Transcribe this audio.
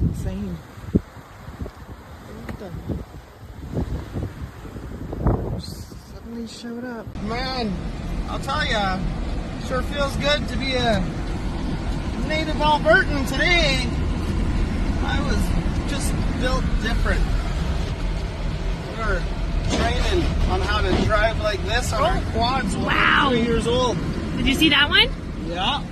insane. Suddenly showed up. Man, I'll tell ya, sure feels good to be a native Albertan today. I was just built different. We were training on how to drive like this on our quads when we were 3 years old. Did you see that one? Yeah.